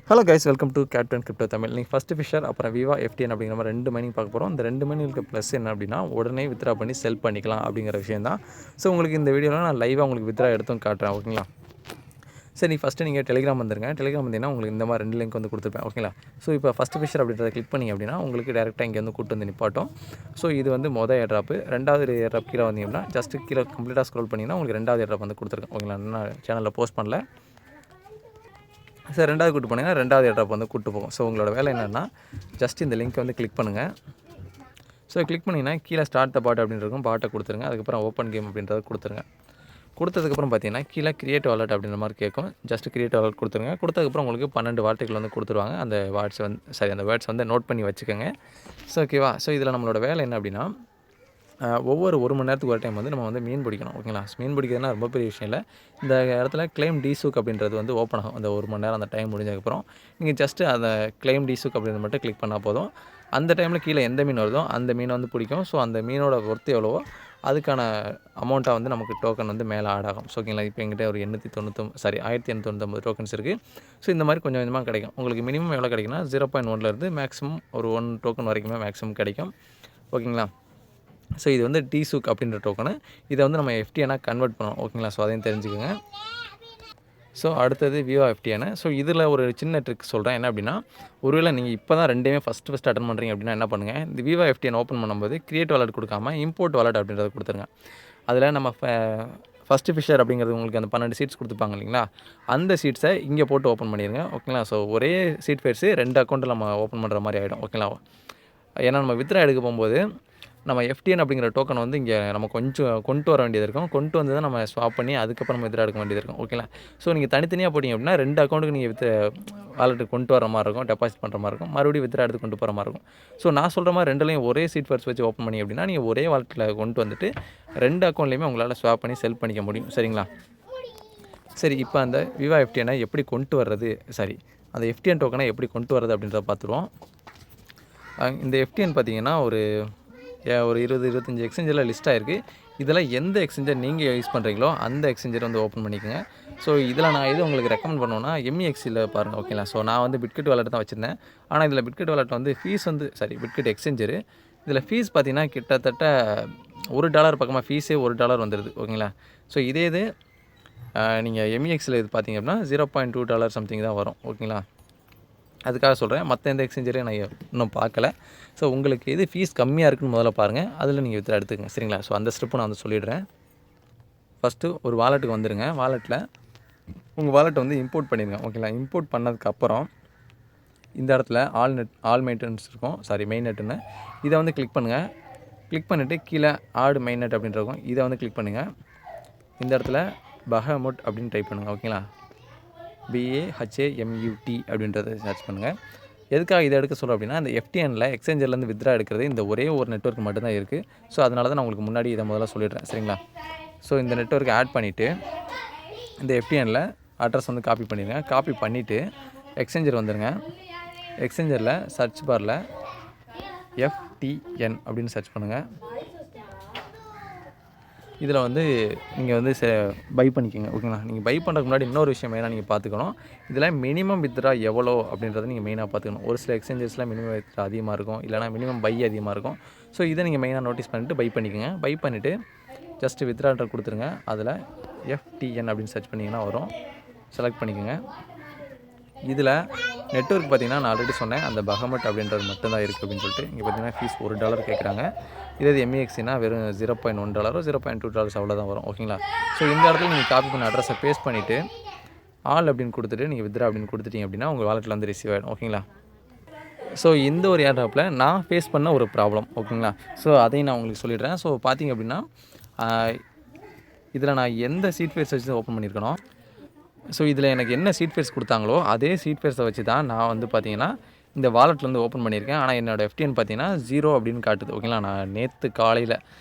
Hello guys, welcome to captain crypto Tamil. நீங்கள் first Fisher அப்புறம் விவா FTN அப்படிங்கிற மாதிரி 2 மைனிங் பார்க்க போகிறோம். இந்த 2 மைனிங்க்கு ப்ளஸ் என்ன அப்படின்னா, உடனே வித்ரா பண்ணி செல் பண்ணிக்கலாம் அப்படிங்கிற விஷயம் தான். ஸோ உங்களுக்கு இந்த வீடியோவில் நான் லைவாக உங்களுக்கு வித்ரா எடுத்தும் காட்டுறேன். ஓகேங்களா? சரி, ஃபஸ்ட்டு நீங்கள் டெலிகிராம் வந்துருங்க. டெலிகிராம் வந்தீங்கன்னா உங்களுக்கு இந்த மாதிரி 2 லிங்க் வந்து கொடுத்துருப்பேன். ஓகேங்களா? ஸோ இப்போ ஃபஸ்ட்டு ஃபிஷர் அப்படின்றத கிளிக் பண்ணி அப்படின்னா உங்களுக்கு டேரெக்டாக இங்கே வந்து கூட்டு வந்து நிப்பாட்டும். ஸோ இது வந்து மொதல் ஏர்ட்ராப்பு. 2வது ஏர்ட்ராப் கீழே வந்தீங்க அப்படின்னா ஜஸ்ட்டு கீழே கம்ப்ளீட்டாக ஸ்க்ரோல் பண்ணிங்கன்னா உங்களுக்கு 2வது ஏர்ட்ராப் வந்து கொடுத்துருக்கேன். ஓகேங்களா? நான் சேனலில் போஸ்ட் பண்ணல. சார் 2வது கூட்டு போனீங்கன்னா 2வது ஏர்ட்ராப் வந்து கூட்டு போகும். ஸோ உங்களோட வேலை என்னென்னா, ஜஸ்ட் இந்த லிங்க்கை வந்து கிளிக் பண்ணுங்கள். ஸோ கிளிக் பண்ணிங்கன்னா கீழே ஸ்டார்ட் த பாட் அப்படின்னு இருக்கும், பாட்டை கொடுத்துருங்க. அதுக்கப்புறம் ஓப்பன் கேம் அப்படின்றத கொடுத்துருங்க. கொடுத்ததுக்கப்புறம் பார்த்தீங்கன்னா கீழே கிரியேட் வாலெட் அப்படின்ற மாதிரி கேட்கும். ஜஸ்ட் கிரியேட் வாலெட் கொடுத்துருங்க. கொடுத்ததுக்கப்புறம் உங்களுக்கு 12 வார்த்தைகள் வந்து கொடுத்துருவாங்க. அந்த வேர்ட்ஸ் வந்து நோட் பண்ணி வச்சுக்கோங்க. ஸோ ஓகேவா? ஸோ இதில் நம்மளோட வேலை என்ன அப்படின்னா, ஒவ்வொரு 1 மணி நேரத்துக்கு ஒரு டைம் வந்து நம்ம வந்து மீன் பிடிக்கணும். ஓகேங்களா? மீன் பிடிக்கிறதுனா ரொம்ப பெரிய விஷயம் இல்லை. இந்த இடத்துல கிளைம் டிசூக் அப்படின்றது வந்து ஓப்பன் ஆகும். அந்த 1 மணி நேரம் அந்த டைம் முடிஞ்சதுக்கப்புறம் நீங்கள் ஜஸ்ட்டு அந்த கிளைம் டிசூக் அப்படின்றத மட்டும் கிளிக் பண்ணால் போதும். அந்த டைமில் கீழே எந்த மீன் வருதோ அந்த மீனை வந்து பிடிக்கும். ஸோ அந்த மீனோட ஒர்த்து எவ்வளவோ அதுக்கான அமௌண்ட்டாக வந்து நமக்கு டோக்கன் வந்து மேலே ஆட் ஆகும். ஸோ ஓகேங்களா? இப்போ எங்கிட்ட ஒரு 1899 டோக்கன்ஸ் இருக்குது. ஸோ இந்த மாதிரி கொஞ்சம் கொஞ்சமாக கிடைக்கும். உங்களுக்கு மினிமம் எவ்வளோ கிடைக்குன்னா 0.1லேருந்து மேக்ஸிமம் ஒரு 1 டோக்கன் வரைக்குமே மேக்ஸிமம் கிடைக்கும். ஓகேங்களா? ஸோ இது வந்து டிசூக் அப்படின்ற டோக்கனு. இதை வந்து நம்ம எஃப்டிஎனாக கன்வெர்ட் பண்ணணும். ஓகேங்களா? ஸோ அதையும் தெரிஞ்சுக்கோங்க. ஸோ அடுத்தது விவா எஃப்டிஎன். ஸோ இதில் ஒரு சின்ன ட்ரிக் சொல்கிறேன். என்ன அப்படின்னா, ஒருவேளை நீங்கள் இப்போ தான் 2மே ஃபஸ்ட்டு அட்டன் பண்ணுறீங்க அப்படின்னா என்ன பண்ணுங்கள், இந்த விவா எஃப்டிஎன் ஓப்பன் பண்ணும்போது கிரியேட் வாலெட் கொடுக்காம இம்போர்ட் வாலெட் அப்படின்றத கொடுத்துருங்க. அதில் நம்ம ஃபஸ்ட்டு ஃபிஷர் அப்படிங்கிறது உங்களுக்கு அந்த 12 சீட்ஸ் கொடுத்துப்பாங்க இல்லைங்களா, அந்த சீட்ஸை இங்கே போட்டு ஓப்பன் பண்ணிடுங்க. ஓகேங்களா? ஸோ ஒரே சீட் ஃபேர்ஸு 2 அக்கௌண்ட்டில் நம்ம ஓப்பன் பண்ணுற மாதிரி ஆகிடும். ஓகேங்களா? ஏன்னா நம்ம வித்ரா எடுக்க போகும்போது நம்ம எஃப்டிஎன் அப்படிங்கிற டோக்கன் வந்து இங்கே நம்ம கொஞ்சம் கொண்டு வர வேண்டியது இருக்கும். கொண்டு வந்து தான் நம்ம ஸ்வாப் பண்ணி அதுக்கப்புறம் வித்ரா எடுக்க வேண்டியது இருக்கும். ஓகேங்களா? ஸோ நீங்கள் தனித்தனியாக போட்டிங்க அப்படின்னா 2 அக்கௌண்ட்டுக்கு நீங்கள் வாலெட்டுக்கு கொண்டு வர மாதிரி இருக்கும், டெபாசிட் பண்ணுற மாதிரி இருக்கும், மறுபடியும் வித்ரா எடுத்து கொண்டு போகிற மாதிரி இருக்கும். ஸோ நான் சொல்கிற மாதிரி 2லையும் ஒரே சீட் ஃபர்ஸ்ட் வச்சு ஓப்பன் பண்ணி அப்படின்னா நீங்கள் ஒரே வாலெட்டில் கொண்டு வந்துட்டு 2 அக்கௌண்ட்லேயுமே உங்களால் ஸ்வாப் பண்ணி செல் பண்ணிக்க முடியும். சரிங்களா? சரி, இப்போ அந்த விவா எஃப்டிஎனை எப்படி கொண்டு வர்றது, அந்த எஃப்டிஎன் டோக்கனை எப்படி கொண்டு வர்றது அப்படின்றத பார்த்துருவோம். இந்த எஃப்டிஎன் பார்த்தீங்கன்னா ஒரு 20-25 எக்ஸ்சேஞ்சில் லிஸ்ட் ஆகிருக்கு. இதில் எந்த எக்ஸ்சேஞ்சர் நீங்கள் யூஸ் பண்ணுறீங்களோ அந்த எக்ஸ்சேஞ்சர் வந்து ஓப்பன் பண்ணிக்கோங்க. ஸோ இதில் நான் எது உங்களுக்கு ரெக்கமெண்ட் பண்ணுவேன்னா MEXCயில் பாருங்கள். ஓகேங்களா? ஸோ நான் வந்து பிட்கெட் வாலெட் தான் வச்சுருந்தேன். ஆனால் இதில் பிட்கெட் வாலெட் வந்து ஃபீஸ் வந்து பிட்கெட் எக்ஸ்சேஞ்சரு. இதில் ஃபீஸ் பார்த்தீங்கன்னா கிட்டத்தட்ட $1 பக்கமாக ஃபீஸே $1 வந்துடுது. ஓகேங்களா? ஸோ இதே இது நீங்கள் MEXCயில் இது பார்த்தீங்க அப்படின்னா $0.2 சம்திங் தான் வரும். ஓகேங்களா? அதுக்காக சொல்கிறேன். மற்ற எந்த எக்ஸ்சேஞ்சரையும் நான் இன்னும் பார்க்கல. ஸோ உங்களுக்கு எது ஃபீஸ் கம்மியாக இருக்குன்னு முதல்ல பாருங்கள், அதில் நீங்கள் வித்ரா எடுத்துக்கங்க. சரிங்களா? ஸோ அந்த ஸ்டெப்பு நான் வந்து சொல்லிடுறேன். ஃபஸ்ட்டு ஒரு வாலெட்டுக்கு வந்துடுங்க. வாலெட்டில் உங்கள் வாலெட்டை வந்து இம்போர்ட் பண்ணிடுங்க. ஓகேங்களா? இம்போர்ட் பண்ணதுக்கப்புறம் இந்த இடத்துல ஆல் மெயின்டெனன்ஸ் இருக்கும், மெயின் நெட்டுன்னு. இதை வந்து கிளிக் பண்ணுங்கள். கிளிக் பண்ணிவிட்டு கீழே ஆட் மெயின் நெட் அப்படின்ட்டு இருக்கும், இதை வந்து கிளிக் பண்ணுங்கள். இந்த இடத்துல பஹமுட் அப்படின்னு டைப் பண்ணுங்கள். ஓகேங்களா? BAHAMUT அப்படின்றத சர்ச் பண்ணுங்கள். எதுக்காக இதை எடுக்க சொல்கிறோம் அப்படின்னா, இந்த எஃப்டிஎனில் எக்ஸ்சேஞ்சர்லேருந்து வித்ரா எடுக்கிறது இந்த ஒரே ஒரு நெட்வொர்க் மட்டும்தான் இருக்குது. ஸோ அதனால தான் நான் உங்களுக்கு முன்னாடி இதை முதல்ல சொல்லிடுறேன். சரிங்களா? ஸோ இந்த நெட்வொர்க்கை ஆட் பண்ணிவிட்டு இந்த எஃப்டிஎனில் அட்ரஸ் வந்து காப்பி பண்ணிடுங்க. காப்பி பண்ணிவிட்டு எக்ஸ்சேஞ்சர் வந்துடுங்க. எக்ஸ்சேஞ்சரில் சர்ச் பாரில் FTN அப்படின்னு சர்ச் பண்ணுங்கள். இதில் வந்து நீங்கள் வந்து பை பண்ணிக்கோங்க. ஓகேங்களா? நீங்கள் பை பண்ணுறதுக்கு முன்னாடி இன்னொரு விஷயம் மெயினாக நீங்கள் பார்த்துக்கணும். இதில் மினிமம் வித்ரா எவ்வளோ அப்படின்றத நீங்கள் மெயினாக பார்த்துக்கணும். ஒரு சில எக்ஸ்சேஞ்சஸில் மினிமம் வித்ரா அதிகமாக இருக்கும், இல்லைனா மினிமம் பை அதிகமாக இருக்கும். ஸோ இதை நீங்கள் மெயினாக நோட்டீஸ் பண்ணிவிட்டு பை பண்ணிக்கோங்க. பை பண்ணிவிட்டு ஜஸ்ட்டு வித்ரான்ற கொடுத்துருங்க. அதில் FTN அப்படின்னு சர்ச் பண்ணிங்கன்னா வரும், செலக்ட் பண்ணிக்கோங்க. இதில் நெட்வொர்க் பார்த்தீங்கன்னா நான் ஆல்ரெடி சொன்னேன், அந்த பஹமட் அப்படின்றது மட்டும்தான் இருக்குது அப்படின்னு சொல்லிட்டு. இங்கே பார்த்தீங்கன்னா ஃபீஸ் $1 கேட்குறாங்க. இதே MEXCனா வெறும் $0.1 $0.2 அவ்வளோதான் வரும். ஓகேங்களா? ஸோ இந்த இடத்துல நீங்கள் காப்பி பண்ண அட்ரஸை பேஸ்ட் பண்ணிவிட்டு ஆல் அப்படின்னு கொடுத்துட்டு நீங்கள் வித்ரா அப்படின்னு கொடுத்துட்டீங்க அப்படின்னா உங்கள் வாலெட்டில் வந்து ரிசீவ் ஆகிடும். ஓகேங்களா? ஸோ இந்த ஒரு ஏர்ட்ராப்பில் நான் ஃபேஸ் பண்ண ஒரு ப்ராப்ளம். ஓகேங்களா? ஸோ அதையும் நான் உங்களுக்கு சொல்லிடுறேன். ஸோ பார்த்தீங்க அப்படின்னா இதில் நான் எந்த சீட் ஃபேர்ஸ் வச்சு ஓப்பன் பண்ணியிருக்கணும். ஸோ இதில் எனக்கு என்ன சீட் ஃபேர்ஸ் கொடுத்தாங்களோ அதே சீட் ஃபேர்ஸை வச்சு தான் நான் வந்து பார்த்தீங்கன்னா இந்த வாலெட்லேருந்து ஓப்பன் பண்ணியிருக்கேன். ஆனால் என்னோடய எஃப்டிஎன் பார்த்தீங்கன்னா 0 அப்படின்னு காட்டுது. ஓகேங்களா? நான் நேற்று காலையில்,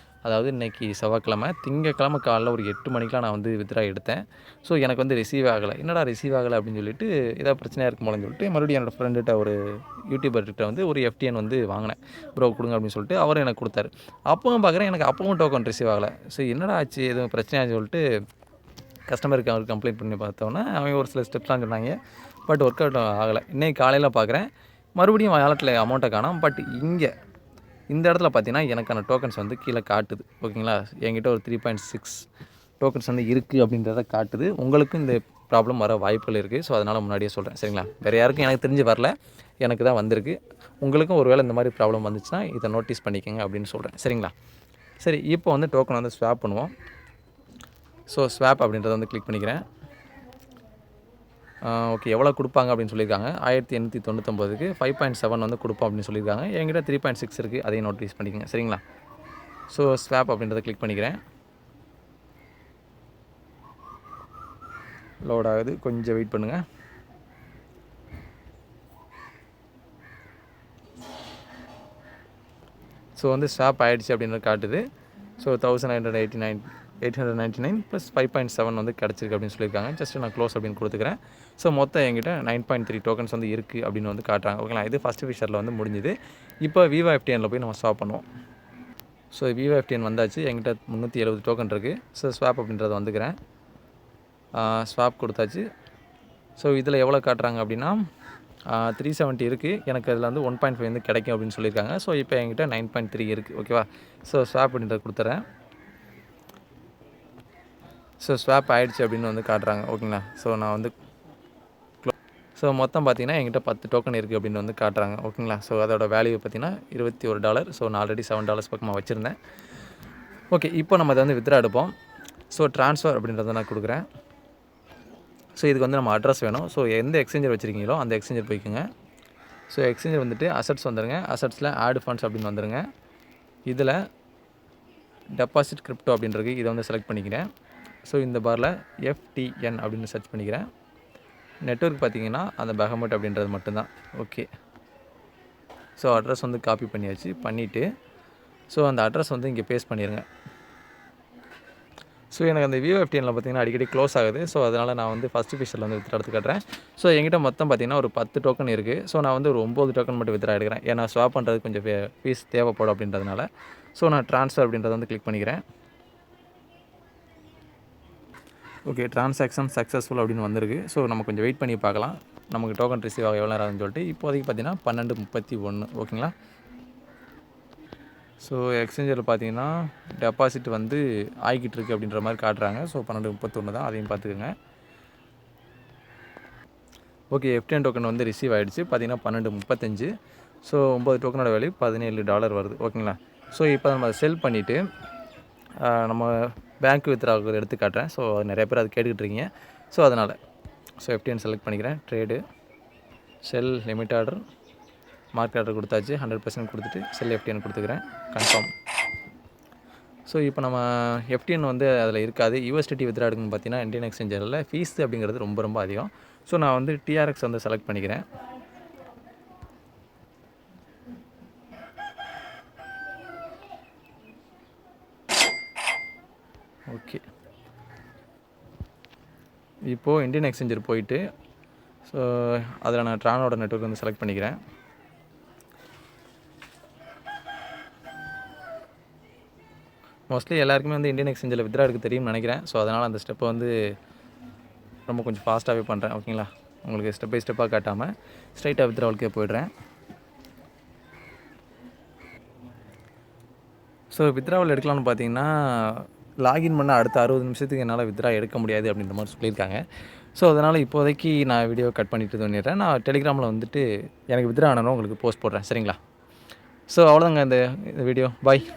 அதாவது இன்றைக்கி செவ்வாய்க்கிழமை, திங்கக்கிழமை காலையில் ஒரு 8 மணிக்கெலாம் நான் வந்து வித்ரா எடுத்தேன். ஸோ எனக்கு வந்து ரிசீவ் ஆகலை. என்னடா ரிசீவ் ஆகலை அப்படின்னு சொல்லிட்டு ஏதாவது பிரச்சனையாக இருக்குமோன்னு சொல்லிட்டு மறுபடியும் என்னோடய ஃப்ரெண்டுகிட்ட, ஒரு யூடியூபர்கிட்ட வந்து ஒரு எஃப்டிஎன் வந்து வாங்கினேன். ப்ரோ கொடுங்க அப்படின்னு சொல்லிட்டு அவர் எனக்கு கொடுத்தாரு. அப்பவும் பார்க்குறேன் எனக்கு அப்பவும் டோக்கன் ரிசீவ் ஆகலை. ஸோ என்னடா ஆச்சு, எதுவும் பிரச்சனையான்னு சொல்லிட்டு கஸ்டமருக்கு அவர் கம்ப்ளைண்ட் பண்ணி பார்த்தோன்னா அவங்க ஒரு சில ஸ்டெப்ஸ்லாம் சொன்னாங்க. பட் ஒர்க் அவுட் ஆகலை. இன்றைக்கி காலையில் பார்க்குறேன், மறுபடியும் வாலெட்டில் அமௌண்ட்டை காணோம். பட் இங்கே இந்த இடத்துல பார்த்தீங்கன்னா எனக்கான டோக்கன்ஸ் வந்து கீழே காட்டுது. ஓகேங்களா, என்கிட்ட ஒரு 3.6 டோக்கன்ஸ் வந்து இருக்குது அப்படின்றத காட்டுது. உங்களுக்கும் இந்த ப்ராப்ளம் வர வாய்ப்புகள் இருக்குது. ஸோ அதனால் முன்னாடியே சொல்கிறேன், சரிங்களா. வேறு யாருக்கும் எனக்கு தெரிஞ்சு வரல, எனக்கு தான் வந்திருக்கு. உங்களுக்கும் ஒரு வேளை இந்த மாதிரி ப்ராப்ளம் வந்துச்சுன்னா இதை நோட்டீஸ் பண்ணிக்கோங்க அப்படின்னு சொல்கிறேன், சரிங்களா. சரி, இப்போ வந்து டோக்கன் வந்து ஸ்வாப் பண்ணுவோம். ஸோ ஸ்வாப் அப்படின்றத வந்து கிளிக் பண்ணிக்கிறேன். ஓகே, எவ்வளோ கொடுப்பாங்க அப்படின்னு சொல்லியிருக்காங்க. 1899க்கு 5.7 வந்து கொடுப்போம் அப்படின்னு சொல்லியிருக்காங்க. என்கிட்ட 3.6 இருக்குது, அதையும் நோட்டீஸ் பண்ணிக்கோங்க, சரிங்களா. ஸோ ஸ்வாப் அப்படின்றத கிளிக் பண்ணிக்கிறேன். லோட் ஆகுது, கொஞ்சம் வெயிட் பண்ணுங்கள். ஸோ வந்து ஸ்வாப் ஆகிடுச்சு அப்படின்னு காட்டுது. ஸோ 899 ப்ளஸ் 5.7 வந்து கிடச்சிருக்கு அப்படின்னு சொல்லியிருக்காங்க. ஜஸ்ட்டு நான் க்ளோஸ் அப்படின்னு கொடுத்துக்கிறேன். ஸோ மொத்தம் என்கிட்ட 9.3 டோக்கன்ஸ் வந்து இருக்குது அப்படின்னு வந்து காட்டுறாங்க. ஓகேங்களா, இது ஃபஸ்ட்டு ஃபிஷரில் வந்து முடிஞ்சுது. இப்போ விவோ FTNல போய் நம்ம ஸ்வாப் பண்ணுவோம். ஸோ விவோ FTN வந்தாச்சு, என்கிட்ட 370 டோக்கன் இருக்குது. ஸோ ஸ்வாப் அப்படின்றத வந்துக்கிறேன். ஸ்வாப் கொடுத்தாச்சு. ஸோ இதில் எவ்வளோ காட்டுறாங்க அப்படின்னா 370 இருக்குது. எனக்கு அதில் வந்து 1.5 வந்து கிடைக்கும் அப்படின்னு சொல்லியிருக்காங்க. ஸோ இப்போ என்கிட்ட 9.3 இருக்குது. ஓகேவா, ஸோ ஸ்வாப் அப்படின்றத கொடுத்துறேன். ஸோ ஸ்வாப் ஆகிடுச்சு அப்படின்னு வந்து காட்டுறாங்க. ஓகேங்களா, ஸோ நான் வந்து ஸோ மொத்தம் பார்த்திங்கன்னா என்கிட்ட 10 டோக்கன் இருக்குது அப்படின்னு வந்து காட்டுறாங்க. ஓகேங்களா, ஸோ அதோட வேல்யூ பார்த்திங்கன்னா $21. ஸோ நான் ஆல்ரெடி $7 பக்கமாக வச்சுருந்தேன். ஓகே, இப்போ நம்ம அதை வந்து வித்ரா எடுப்போம். ஸோ ட்ரான்ஸ்ஃபர் அப்படின்றத நான் கொடுக்குறேன். ஸோ இதுக்கு வந்து நம்ம அட்ரஸ் வேணும். ஸோ எந்த எக்ஸ்சேஞ்சர் வச்சுருக்கீங்களோ அந்த எக்ஸ்சேஞ்சர் போய்க்குங்க. ஸோ எக்ஸ்சேஞ்சர் வந்துட்டு அசட்ஸ் வந்துடுங்க. அசட்ஸில் ஆட் ஃபண்ட்ஸ் அப்படின்னு வந்துடுங்க. இதில் டெபாசிட் கிரிப்டோ அப்படின்றது இதை வந்து செலக்ட் பண்ணிக்கிறேன். ஸோ இந்த பாரில் FTN அப்படின்னு சர்ச் பண்ணிக்கிறேன். நெட்வொர்க் பார்த்திங்கன்னா அந்த பெஹமட் அப்படின்றது மட்டும்தான். ஓகே, ஸோ அட்ரஸ் வந்து காப்பி பண்ணியாச்சு. பண்ணிவிட்டு ஸோ அந்த அட்ரஸ் வந்து இங்கே பேஸ்ட் பண்ணிடுங்க. ஸோ எனக்கு அந்த விவோ FTNல பார்த்திங்கன்னா அடிக்கடி க்ளோஸ் ஆகுது. ஸோ அதனால் நான் வந்து ஃபஸ்ட்டு ஃபிஷரில் வந்து வித்ரா எடுத்து காட்டுறேன். ஸோ என்கிட்ட மொத்தம் பார்த்திங்கன்னா ஒரு 10 டோக்கன் இருக்குது. ஸோ நான் வந்து ஒரு 9 டோக்கன் மட்டும் வித்ரா எடுக்கிறேன். ஏன்னா ஸ்வாப் பண்ணுறது கொஞ்சம் ஃபீஸ் தேவைப்படும் அப்படின்றதுனால. ஸோ நான் ட்ரான்ஸ்ஃபர் அப்படின்றத வந்து கிளிக் பண்ணிக்கிறேன். ஓகே, ட்ரான்சாக்ஷன் சக்ஸஸ்ஃபுல் அப்படின்னு வந்திருக்கு. ஸோ நம்ம கொஞ்சம் வெயிட் பண்ணி பார்க்கலாம் நமக்கு டோக்கன் ரிசீவ் ஆக எவ்வளோ நேரம்னு சொல்லிட்டு. இப்போதைக்கு பார்த்திங்கன்னா 12:31. ஓகேங்களா, ஸோ எக்ஸ்சேஞ்சரில் பார்த்தீங்கன்னா டெபாசிட் வந்து ஆகிக்கிட்டு இருக்குது அப்படின்ற மாதிரி காட்டுறாங்க. ஸோ 12:31 தான், அதையும் பார்த்துக்குங்க. ஓகே, FTN டோக்கன் வந்து ரிசீவ் ஆகிடுச்சு. பார்த்தீங்கன்னா 12:35. ஸோ 9 டோக்கனோட வேல்யூ $17 வருது. ஓகேங்களா, ஸோ இப்போ நம்ம அதை செல் பண்ணிவிட்டு நம்ம பேங்க் வித்ராவுக்கு எடுத்து காட்டுறேன். ஸோ நிறைய பேர் அது கேட்டுக்கிட்டு இருக்கீங்க. ஸோ அதனால் ஸோ FTN செலக்ட் பண்ணிக்கிறேன். ட்ரேடு செல் லிமிட் ஆர்டர் மார்க்கெட் ஆர்டர் கொடுத்தாச்சு. 100% கொடுத்துட்டு செல் FTN கொடுத்துக்கிறேன். கன்ஃபார்ம். ஸோ இப்போ நம்ம FTN வந்து அதில் இருக்காது. USDT வித்ரா எடுக்கணும்னு பார்த்தீங்கன்னா இந்தியன் எக்ஸ்சேஞ்சரில் ஃபீஸ் அப்படிங்கிறது ரொம்ப ரொம்ப அதிகம். ஸோ நான் வந்து TRX வந்து செலக்ட் பண்ணிக்கிறேன். ஓகே, இப்போது இந்தியன் எக்ஸ்சேஞ்சர் போயிட்டு ஸோ அதில் நான் ட்ரானோட நெட்வொர்க் வந்து செலக்ட் பண்ணிக்கிறேன். மோஸ்ட்லி எல்லாருக்குமே வந்து இந்தியன் எக்ஸ்சேஞ்சில் வித்ரா எடுக்க தெரியும்னு நினைக்கிறேன். ஸோ அதனால் அந்த ஸ்டெப்பை வந்து ரொம்ப கொஞ்சம் ஃபாஸ்ட்டாகவே பண்ணுறேன். ஓகேங்களா, உங்களுக்கு ஸ்டெப் பை ஸ்டெப்பாக காட்டாமல் ஸ்ட்ரைட்டாக வித்ராவுக்கே போய்ட்றேன். ஸோ வித்ராவில் எடுக்கலாம்னு பார்த்தீங்கன்னா லாகின் பண்ண அடுத்த 60 நிமிஷத்துக்கு என்னால் வித்ரா எடுக்க முடியாது அப்படின்ற மாதிரி சொல்லியிருக்காங்க. ஸோ அதனால் இப்போதைக்கு நான் வீடியோ கட் பண்ணிவிட்டு தோணிடுறேன். நான் டெலிகிராமில் வந்துட்டு எனக்கு வித்ரா ஆனனும் உங்களுக்கு போஸ்ட் போடுறேன், சரிங்களா. ஸோ அவ்வளோதாங்க இந்த வீடியோ. பாய்.